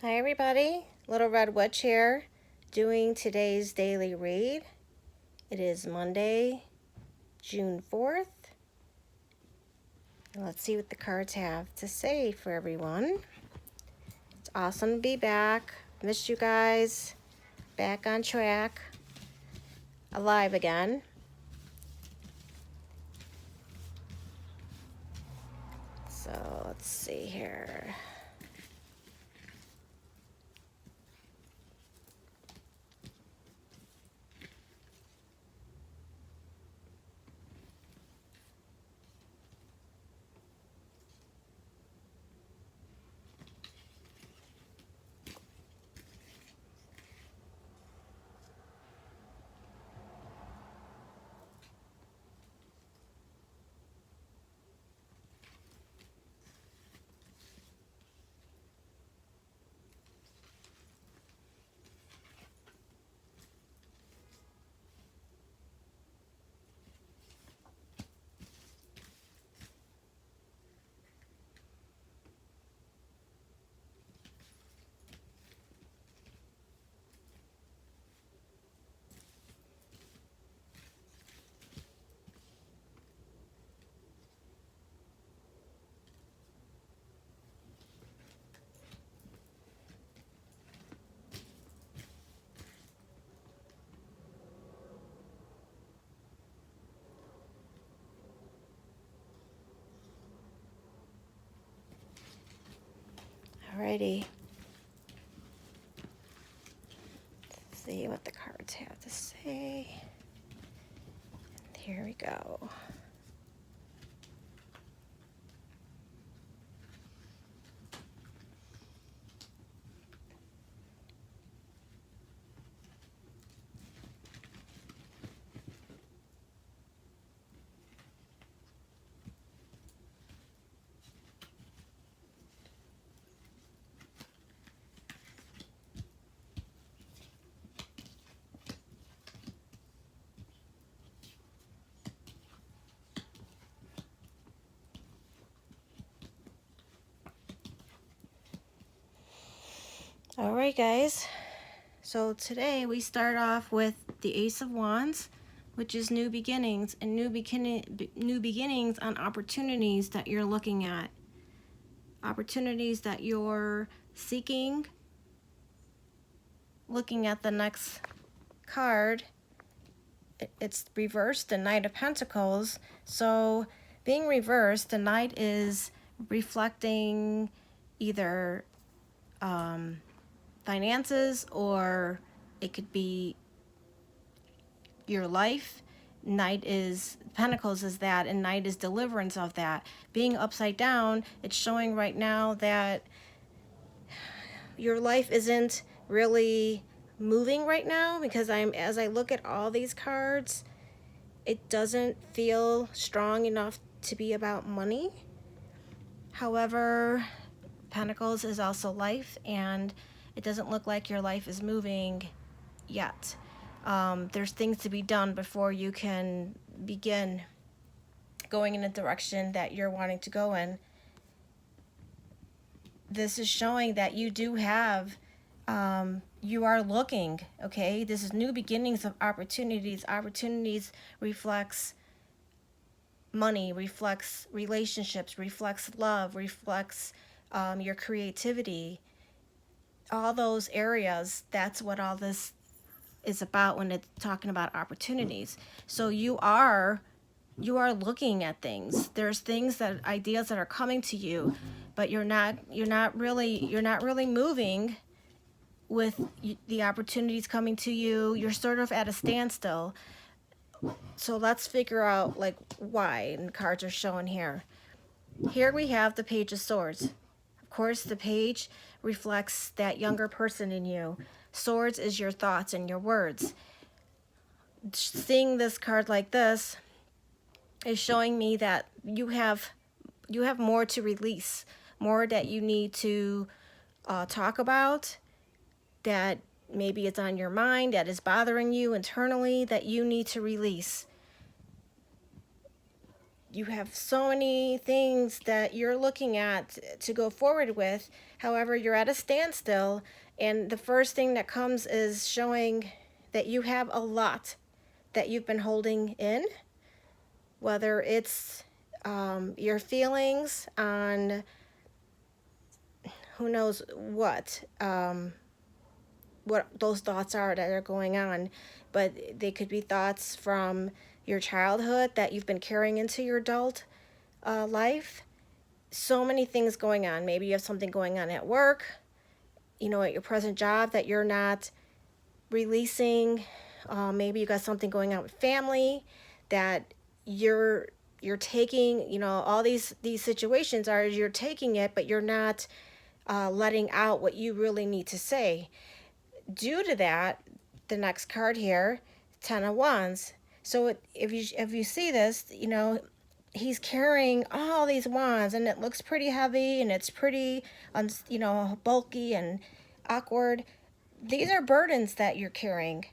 Hi everybody, Little Red Witch here, doing today's daily read. It is Monday, June 4th. Let's see what the cards have to say for everyone. It's awesome to be back. Missed you guys. Back on track. Alive again. So let's see here. Alrighty. Let's see what the cards have to say. Here we go. Alright guys, so today we start off with the Ace of Wands, which is new beginnings, and new beginnings on opportunities that you're looking at, opportunities that you're seeking. Looking at the next card, it's reversed, the Knight of Pentacles. So being reversed, the Knight is reflecting either finances, or it could be your life. Knight is Pentacles is that, and Knight is deliverance of that. Being upside down, it's showing right now that your life isn't really moving right now, because as I look at all these cards, it doesn't feel strong enough to be about money. However, Pentacles is also life, and it doesn't look like your life is moving yet. There's things to be done before you can begin going in a direction that you're wanting to go in. This is showing that you do have, you are looking, okay? This is new beginnings of opportunities. Opportunities reflects money, reflects relationships, reflects love, reflects your creativity. All those areas, that's what all this is about when it's talking about opportunities. So you are looking at things. There's things, that ideas that are coming to you, but you're not really moving with the opportunities coming to you. You're sort of at a standstill. So let's figure out like why, and cards are showing here. Here we have the Page of Swords. Of course, the page reflects that younger person in you. Swords is your thoughts and your words. Seeing this card like this is showing me that you have more to release, more that you need to talk about, that maybe it's on your mind, that is bothering you internally, that you need to release. you have so many things that you're looking at to go forward with. However, you're at a standstill, and the first thing that comes is showing that you have a lot that you've been holding in, whether it's your feelings on who knows what those thoughts are that are going on, but they could be thoughts from your childhood that you've been carrying into your adult life. So many things going on. Maybe you have something going on at work, at your present job that you're not releasing. Maybe you got something going on with family that you're taking. All these situations are you're taking it, but you're not letting out what you really need to say. Due to that, the next card here, Ten of Wands. So if you see this, he's carrying all these wands, and it looks pretty heavy, and it's pretty, bulky and awkward. These are burdens that you're carrying.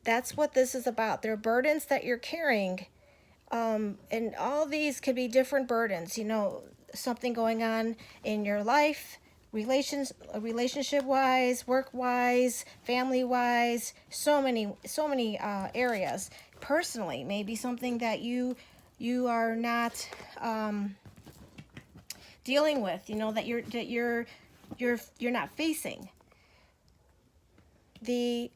That's what this is about. They're burdens that you're carrying. And all these could be different burdens, something going on in your life, relationship wise, work wise, family wise, so many areas. Personally, maybe something that you are not dealing with, that you're not facing. The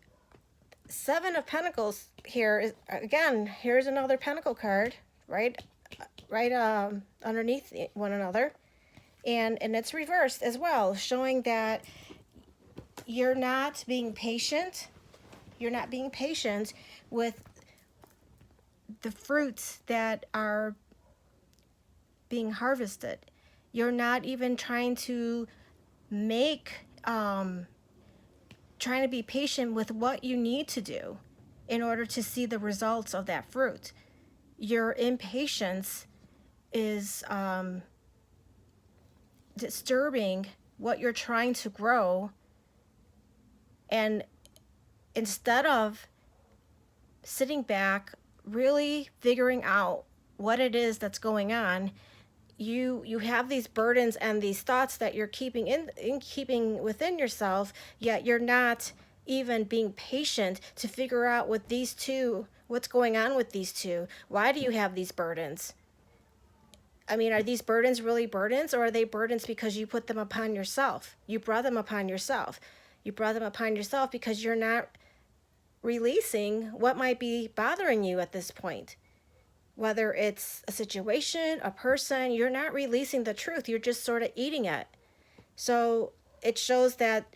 Seven of Pentacles here is, again, here's another Pentacle card, right underneath one another, and it's reversed as well, showing that you're not being patient. You're not being patient with the fruits that are being harvested. You're not even trying to trying to be patient with what you need to do in order to see the results of that fruit. Your impatience is disturbing what you're trying to grow, and instead of sitting back, really figuring out what it is that's going on, you have these burdens and these thoughts that you're keeping within yourself, yet you're not even being patient to figure out what's going on with these two. Why do you have these burdens? I mean, are these burdens really burdens, or are they burdens because you put them upon yourself? You brought them upon yourself. You brought them upon yourself because you're not releasing what might be bothering you at this point. Whether it's a situation, a person, you're not releasing the truth. You're just sort of eating it. So it shows that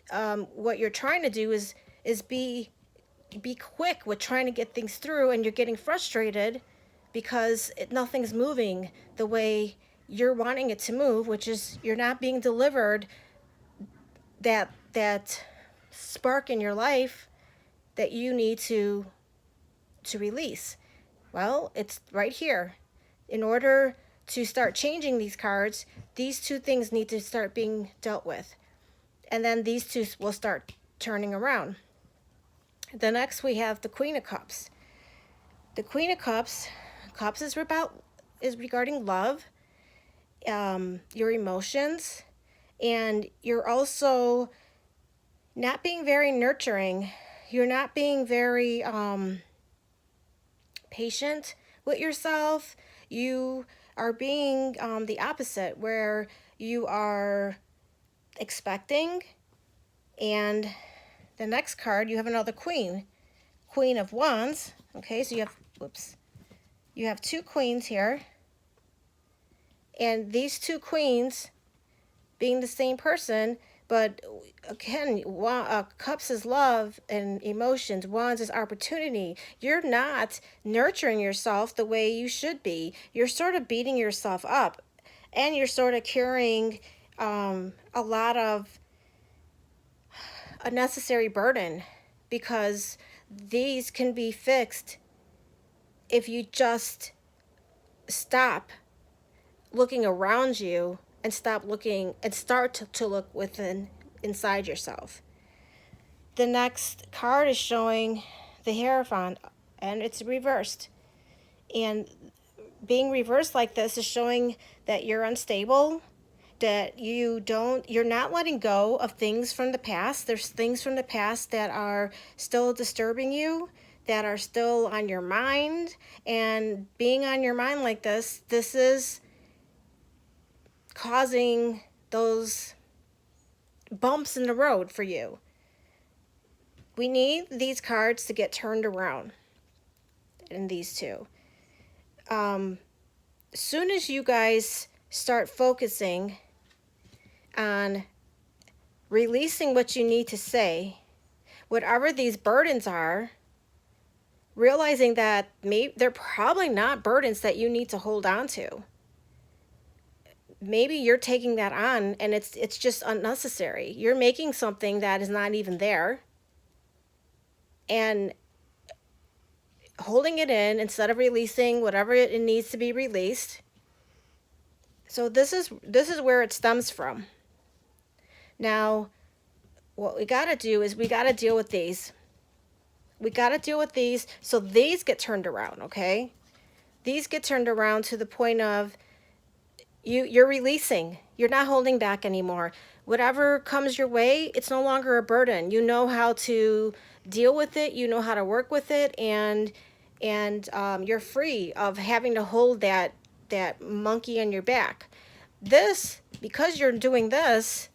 what you're trying to do is be quick with trying to get things through, and you're getting frustrated because nothing's moving the way you're wanting it to move, which is you're not being delivered that spark in your life that you need to release. Well, it's right here. In order to start changing these cards, these two things need to start being dealt with. And then these two will start turning around. The next we have the Queen of Cups. The Queen of Cups is regarding love, your emotions, and you're also not being very nurturing. You're not being very patient with yourself. You are being the opposite, where you are expecting. And the next card, you have another Queen of Wands. Okay, so you have two queens here, and these two queens being the same person, but again, Cups is love and emotions. Wands is opportunity. You're not nurturing yourself the way you should be. You're sort of beating yourself up, and you're sort of carrying a lot of unnecessary burden, because these can be fixed if you just stop looking around you and stop looking and start to look inside yourself. The next card is showing the Hierophant, and it's reversed. And being reversed like this is showing that you're unstable, that you're not letting go of things from the past. There's things from the past that are still disturbing you, that are still on your mind. And being on your mind like this is causing those bumps in the road for you. We need these cards to get turned around in these two. Soon as you guys start focusing on releasing what you need to say, whatever these burdens are, realizing that maybe they're probably not burdens that you need to hold on to. Maybe you're taking that on and it's just unnecessary. You're making something that is not even there and holding it in instead of releasing whatever it needs to be released. So this is where it stems from. Now, what we got to do is we got to deal with these. We got to deal with these so these get turned around, okay? These get turned around to the point of you're releasing. You're not holding back anymore. Whatever comes your way, it's no longer a burden. You know how to deal with it. You know how to work with it, and you're free of having to hold that monkey on your back. This, because you're doing this,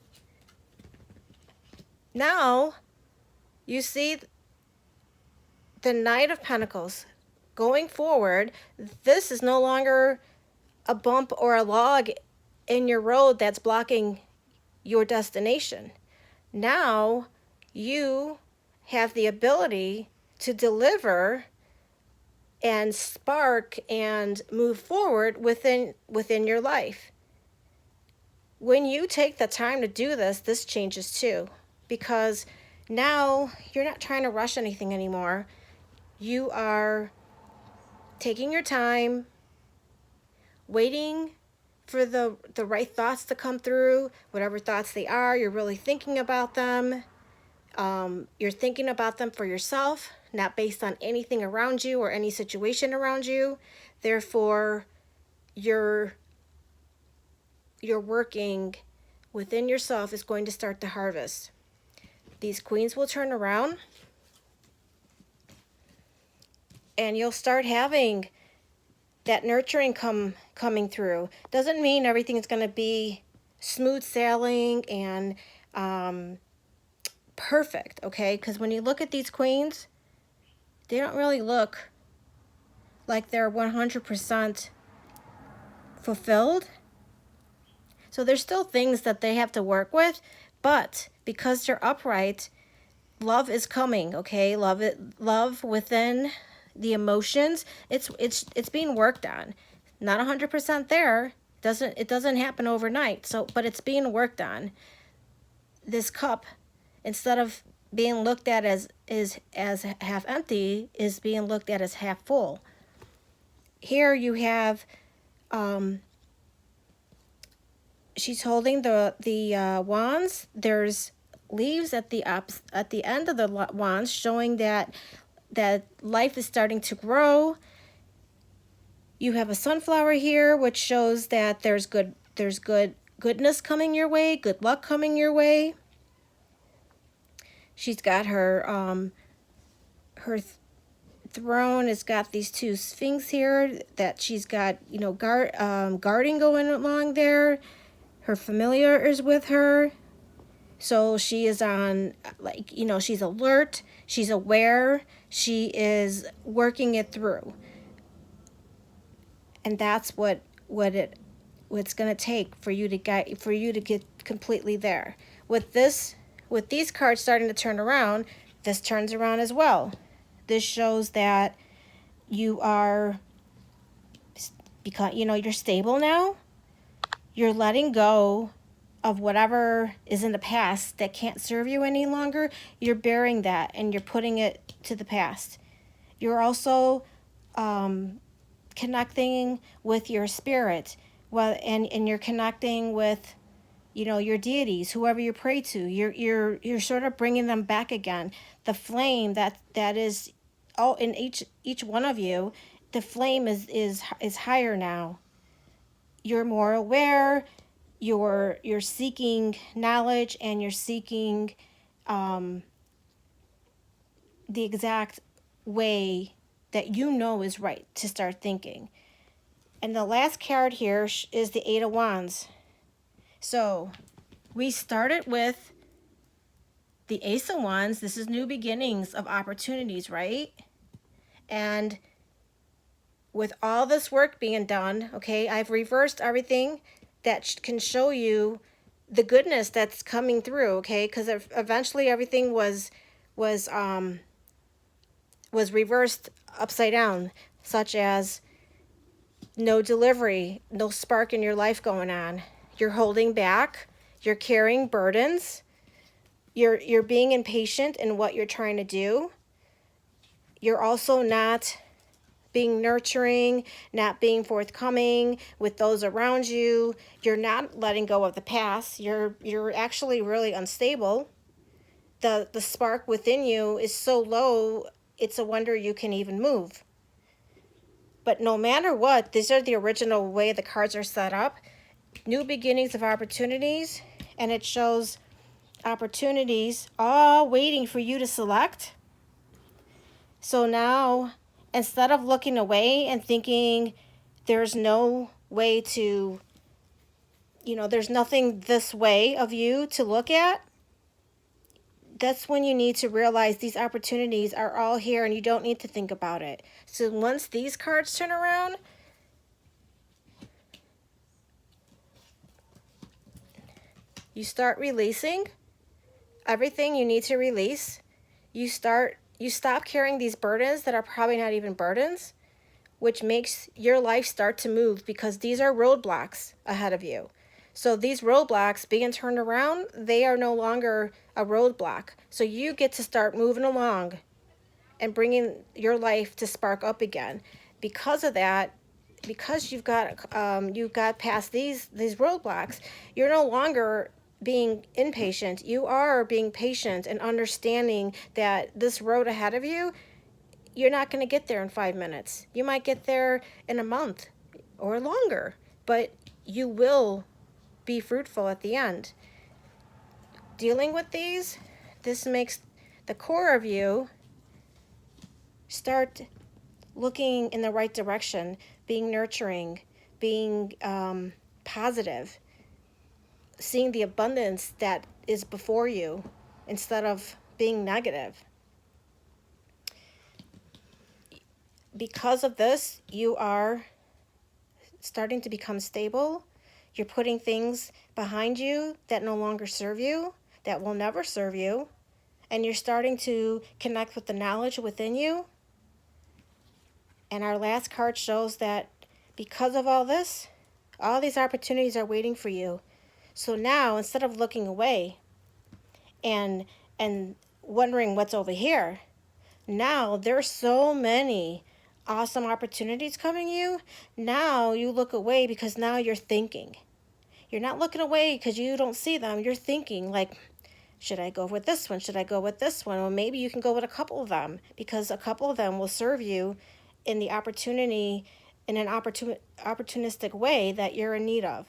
now you see the Knight of Pentacles. Going forward, this is no longer a bump or a log in your road that's blocking your destination. Now you have the ability to deliver and spark and move forward within your life. When you take the time to do this, this changes too, because now you're not trying to rush anything anymore. You are taking your time, waiting for the right thoughts to come through. Whatever thoughts they are, you're really thinking about them. You're thinking about them for yourself, not based on anything around you or any situation around you. Therefore, you're working within yourself is going to start to harvest. These queens will turn around and you'll start having that nurturing coming through. Doesn't mean everything's going to be smooth sailing and perfect, okay? Because when you look at these queens, they don't really look like they're 100% fulfilled. So there's still things that they have to work with, but because they're upright, love is coming, okay? Love within the emotions, it's being worked on. Not 100% there. It doesn't happen overnight. So, but it's being worked on. This cup, instead of being looked at as half empty, is being looked at as half full. Here you have she's holding the wands. There's leaves at the end of the wands, showing that life is starting to grow. You have a sunflower here, which shows that there's goodness coming your way, good luck coming your way. She's got her throne. It's got these two sphinx here that she's got, you know, guarding going along there. Her familiar is with her. So she is on, like, you know, she's alert, she's aware, she is working it through. And that's what's going to take for you to get completely there. With these cards starting to turn around, this turns around as well. This shows that you are, because, you know, you're stable now. You're letting go of whatever is in the past that can't serve you any longer. You're bearing that and you're putting it to the past. You're also connecting with your spirit, and you're connecting with, you know, your deities, whoever you pray to. You're sort of bringing them back again. The flame that is in each one of you the flame is higher now. You're more aware, you're seeking knowledge, and you're seeking the exact way that you know is right to start thinking. And the last card here is the Eight of Wands. So we started with the Ace of Wands. This is new beginnings of opportunities, right? And with all this work being done, okay, I've reversed everything that can show you the goodness that's coming through, okay? Because eventually everything was reversed upside down, such as no delivery, no spark in your life going on. You're holding back, you're carrying burdens, you're being impatient in what you're trying to do. You're also not being nurturing, not being forthcoming with those around you. You're not letting go of the past. You're actually really unstable. The spark within you is so low, it's a wonder you can even move. But no matter what, these are the original way the cards are set up. New beginnings of opportunities, and it shows opportunities all waiting for you to select. So now, instead of looking away and thinking there's no way to, there's nothing this way of you to look at, that's when you need to realize these opportunities are all here and you don't need to think about it. So once these cards turn around, you start releasing everything you need to release. You stop carrying these burdens that are probably not even burdens, which makes your life start to move, because these are roadblocks ahead of you. So these roadblocks being turned around, they are no longer a roadblock. So you get to start moving along and bringing your life to spark up again. Because of that, because you've got past these roadblocks, you're no longer being impatient. You are being patient and understanding that this road ahead of you, you're not going to get there in 5 minutes. You might get there in a month or longer, but you will be fruitful at the end. Dealing with these, this makes the core of you start looking in the right direction, being nurturing, being positive, seeing the abundance that is before you instead of being negative. Because of this, you are starting to become stable. You're putting things behind you that no longer serve you, that will never serve you, and you're starting to connect with the knowledge within you. And our last card shows that because of all this, all these opportunities are waiting for you. So now, instead of looking away and wondering what's over here, now there's so many awesome opportunities coming you. Now you look away because now you're thinking. You're not looking away because you don't see them. You're thinking like, should I go with this one? Should I go with this one? Well, maybe you can go with a couple of them, because a couple of them will serve you in the opportunity, in an opportunistic way that you're in need of.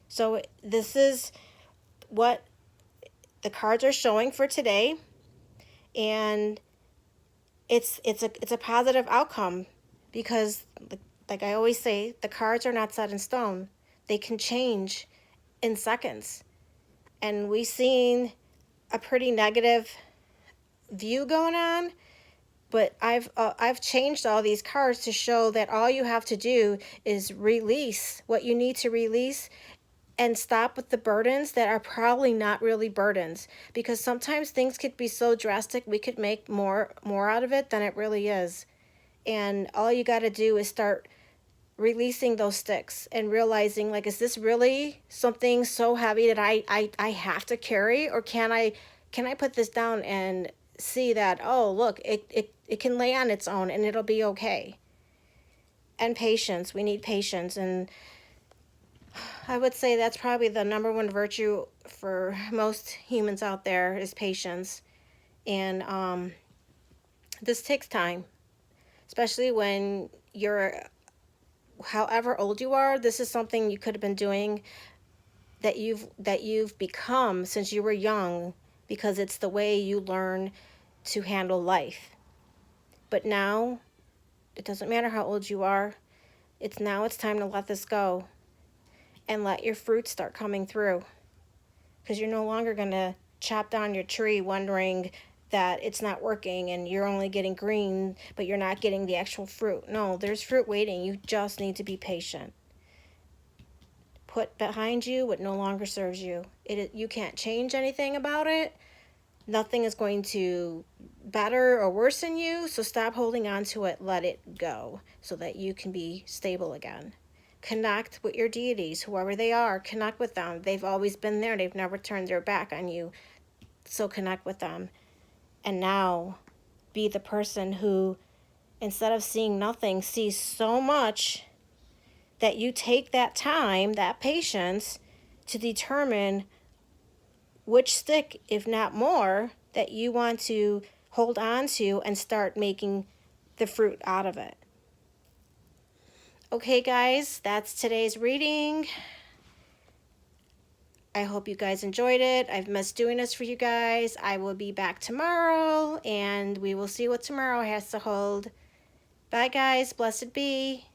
So this is what the cards are showing for today, and it's a positive outcome, because like I always say, the cards are not set in stone. They can change in seconds. And we've seen a pretty negative view going on, but I've changed all these cards to show that all you have to do is release what you need to release and stop with the burdens that are probably not really burdens, because sometimes things could be so drastic we could make more out of it than it really is. And all you got to do is start releasing those sticks and realizing, like, is this really something so heavy that I have to carry, or can I put this down and see that, oh look, it can lay on its own and it'll be okay. And patience, we need patience, and I would say that's probably the number one virtue for most humans out there is patience. And this takes time, especially when you're, however old you are, this is something you could have been doing, that you've become since you were young, because it's the way you learn to handle life. But now, it doesn't matter how old you are, it's time to let this go and let your fruits start coming through, because you're no longer going to chop down your tree wondering that it's not working and you're only getting green but you're not getting the actual fruit. No, there's fruit waiting. You just need to be patient. Put behind you what no longer serves you. You can't change anything about it. Nothing is going to better or worsen you, so stop holding on to it. Let it go so that you can be stable again. Connect with your deities, whoever they are. Connect with them. They've always been there. They've never turned their back on you. So connect with them. And now be the person who, instead of seeing nothing, sees so much, that you take that time, that patience, to determine which stick, if not more, that you want to hold on to and start making the fruit out of it. Okay, guys, that's today's reading. I hope you guys enjoyed it. I've missed doing this for you guys. I will be back tomorrow, and we will see what tomorrow has to hold. Bye, guys. Blessed be.